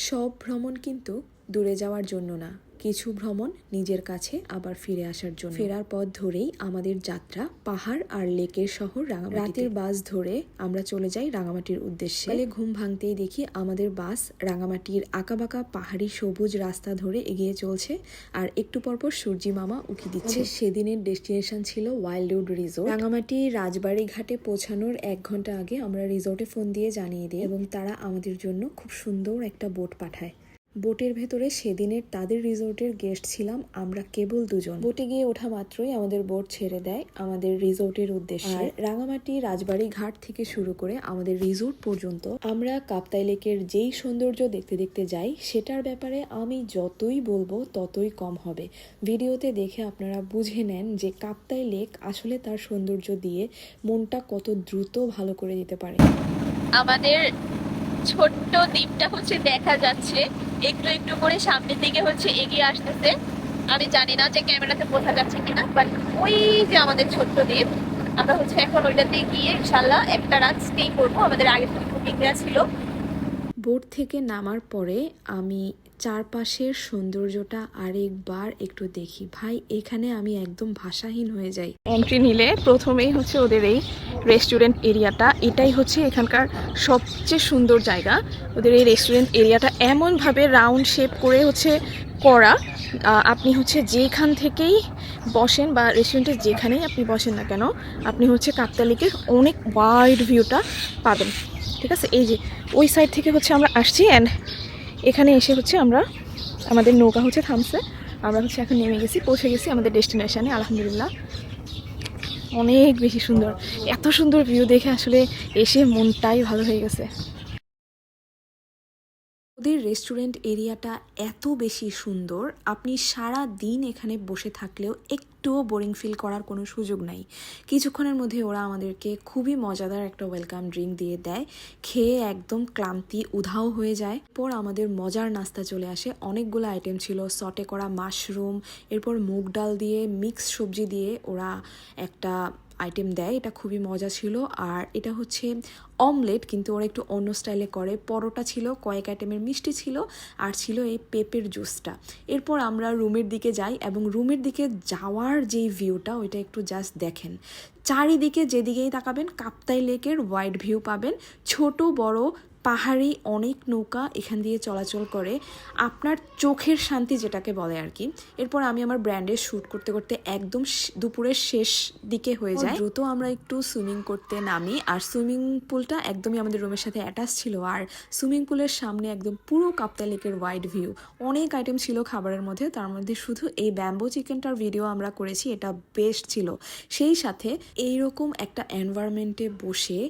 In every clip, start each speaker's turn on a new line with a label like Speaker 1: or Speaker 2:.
Speaker 1: সব ভ্রমণ কিন্তু দূরে যাওয়ার জন্য না, কিছু ভ্রমণ নিজের কাছে আবার ফিরে আসার জন্য। ফেরার পথ ধরেই আমাদের যাত্রা পাহাড় আর লেকের শহর রাঙামাটি। রাতের বাস ধরে আমরা চলে যাই রাঙামাটির উদ্দেশ্যে। ঘুম ভাঙতেই দেখি আমাদের বাস রাঙামাটির আঁকাবাঁকা পাহাড়ি সবুজ রাস্তা ধরে এগিয়ে চলছে, আর একটু পরপর সূর্যি মামা উকি দিচ্ছে। সেদিনের ডেস্টিনেশন ছিল ওয়াইল্ডউড রিসোর্ট। রাঙামাটি রাজবাড়ি ঘাটে পৌঁছানোর 1 ঘন্টা আগে আমরা রিসোর্টে ফোন দিয়ে জানিয়ে দিই এবং তারা আমাদের জন্য খুব সুন্দর একটা বোট পাঠায়। বোটের ভেতরে সেদিনের তাদের রিসোর্টের গেস্ট ছিলাম আমরা কেবল 2 জন। বোটে গিয়ে ওঠা মাত্রই আমাদের বোট ছেড়ে দেয় আমাদের রিসোর্টের উদ্দেশ্যে। রাঙামাটি রাজবাড়ি ঘাট থেকে শুরু করে আমাদের রিসোর্ট পর্যন্ত আমরা কাপ্তাই লেকের যেই সৌন্দর্য দেখতে দেখতে যাই, সেটার ব্যাপারে আমি যতই বলবো ততই কম হবে। ভিডিওতে দেখে আপনারা বুঝে নেন যে কাপ্তাই লেক আসলে তার সৌন্দর্য দিয়ে মনটা কত দ্রুত ভালো করে দিতে পারে।
Speaker 2: আমাদের ছোট্ট দ্বীপটা দেখা যাচ্ছে, একটু একটু করে সামনের দিকে এগিয়ে আসতেছে। আমি জানি না যে ক্যামেরাতে বোঝা যাচ্ছে কিনা, বাট ওই যে আমাদের ছোট্ট দ্বীপ, আমরা এখন ওইটাতে গিয়ে ইনশাল্লাহ একটা রাত স্টে করবো। আমাদের আগে থেকে বুকিং দেওয়া ছিল।
Speaker 1: বোট থেকে নামার পরে আমি চারপাশের সৌন্দর্যটা আরেকবার একটু দেখি। ভাই, এখানে আমি একদম ভাষাহীন হয়ে যাই।
Speaker 2: এন্ট্রি নিলে প্রথমেই ওদের এই রেস্টুরেন্ট এরিয়াটা, এটাই এখানকার সবচেয়ে সুন্দর জায়গা। ওদের এই রেস্টুরেন্ট এরিয়াটা এমনভাবে রাউন্ড শেপ করে করা, আপনি যেখান থেকেই বসেন বা রেস্টুরেন্টে যেখানেই আপনি বসেন না কেন, আপনি কাপ্তাই লেকের অনেক ওয়াইড ভিউটা পাবেন। ঠিক আছে, এই যে ওই সাইড থেকে আমরা আসছি, অ্যান্ড এখানে এসে আমরা আমাদের নৌকা থামছে, আমরা এখন নেমে গেছি, পৌঁছে গেছি আমাদের ডেস্টিনেশনে। আলহামদুলিল্লাহ, অনেক বেশি সুন্দর। এত সুন্দর ভিউ দেখে আসলে এসে মনটাই ভালো হয়ে গেছে।
Speaker 1: ওদের রেস্টুরেন্ট এরিয়াটা এত বেশি সুন্দর, আপনি সারা দিন এখানে বসে থাকলেও একটুও বোরিং ফিল করার কোনো সুযোগ নাই। কিছুক্ষণের মধ্যে ওরা আমাদেরকে খুবই মজাদার একটা ওয়েলকাম ড্রিঙ্ক দিয়ে দেয়। খেয়ে একদম ক্লান্তি উধাও হয়ে যায়। পর আমাদের মজার নাস্তা চলে আসে। অনেকগুলো আইটেম ছিল, সটে করা মাশরুম, এরপর মুগ ডাল দিয়ে মিক্স সবজি দিয়ে ওরা একটা আইটেম দেয়। এটা খুবই মজা ছিল। আর এটা অমলেট, কিন্তু ওরা একটু অন্য স্টাইলে করে। পরোটা ছিল, কয়েক আইটেমের মিষ্টি ছিল, আর ছিল এই পেঁপের জুসটা। এরপর আমরা রুমের দিকে যাই, এবং রুমের দিকে যাওয়ার যেই ভিউটা, ওইটা একটু জাস্ট দেখেন। চারিদিকে যেদিকেই তাকাবেন কাপ্তাই লেকের ওয়াইড ভিউ পাবেন। ছোট বড় পাহাড়ি অনেক নৌকা এখান দিয়ে চলাচল করে, আপনার চোখের শান্তি যেটাকে বলে আর কি। এরপর আমি আমার ব্র্যান্ডের শ্যুট করতে করতে একদম দুপুরের শেষ দিকে হয়ে যায়। দ্রুত আমরা একটু সুইমিং করতে নামি, আর সুইমিং পুলটা একদমই আমাদের রুমের সাথে অ্যাটাচ ছিল। আর সুইমিং পুলের সামনে একদম পুরো কাপ্তাই লেকের ওয়াইড ভিউ। অনেক আইটেম ছিল খাবারের মধ্যে, তার মধ্যে শুধু এই ব্যাম্বো চিকেনটার ভিডিও আমরা করেছি, এটা বেস্ট ছিল। সেই সাথে এইরকম একটা এনভায়রনমেন্টে বসে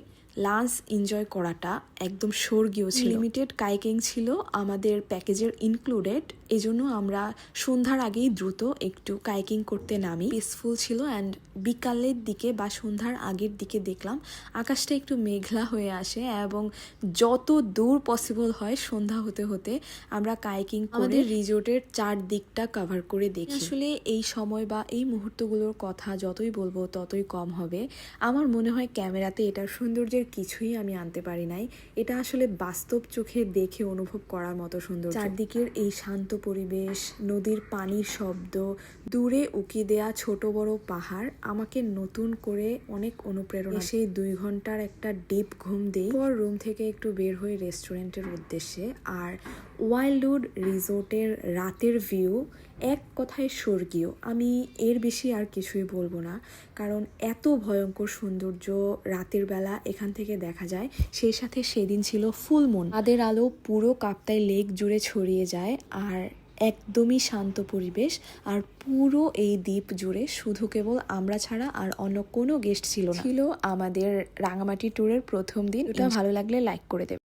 Speaker 1: লাঞ্চ এনজয় করাটা একদম স্বর্গীয় ছিল। লিমিটেড কাইকিং ছিল আমাদের প্যাকেজের ইনক্লুডেড, এজন্য আমরা সন্ধ্যার আগেই দ্রুত একটু কাইকিং করতে নামি। পিসফুল ছিল। অ্যান্ড বিকালের দিকে বা সন্ধ্যার আগের দিকে দেখলাম আকাশটা একটু মেঘলা হয়ে আসে, এবং যত দূর পসিবল হয় সন্ধ্যা হতে হতে আমরা কাইকিং আমাদের রিসোর্টের চারদিকটা কভার করে দেখি। আসলে এই সময় বা এই মুহূর্তগুলোর কথা যতই বলবো ততই কম হবে। আমার মনে হয় ক্যামেরাতে এটার সৌন্দর্যের কিছুই আমি আনতে পারি নাই। এটা আসলে বাস্তব চোখে দেখে অনুভব করার মতো সুন্দর। চারদিকের এই শান্ত পরিবেশ, নদীর পানির শব্দ, দূরে উকি দেয়া ছোট বড় পাহাড় আমাকে নতুন করে অনেক অনুপ্রেরণা। সেই 2 ঘন্টার একটা ডিপ ঘুম দেই, পর রুম থেকে একটু বের হই রেস্টুরেন্টের উদ্দেশ্যে। আর ওয়াইল্ডউড রিসোর্টের রাতের ভিউ এক কথায় স্বর্গীয়। আমি এর বেশি আর কিছুই বলবো না, কারণ এত ভয়ঙ্কর সৌন্দর্য রাতের বেলা এখান থেকে দেখা যায়। সেই সাথে সেদিন ছিল ফুল মুন, তাদের আলো পুরো কাপ্তাই লেক জুড়ে ছড়িয়ে যায়, আর একদমই শান্ত পরিবেশ। আর পুরো এই দ্বীপ জুড়ে শুধু কেবল আমরা ছাড়া আর অন্য কোনো গেস্ট ছিল না। ছিল আমাদের রাঙামাটি ট্যুরের প্রথম দিন। এটা ভালো লাগলে লাইক করে দেবে।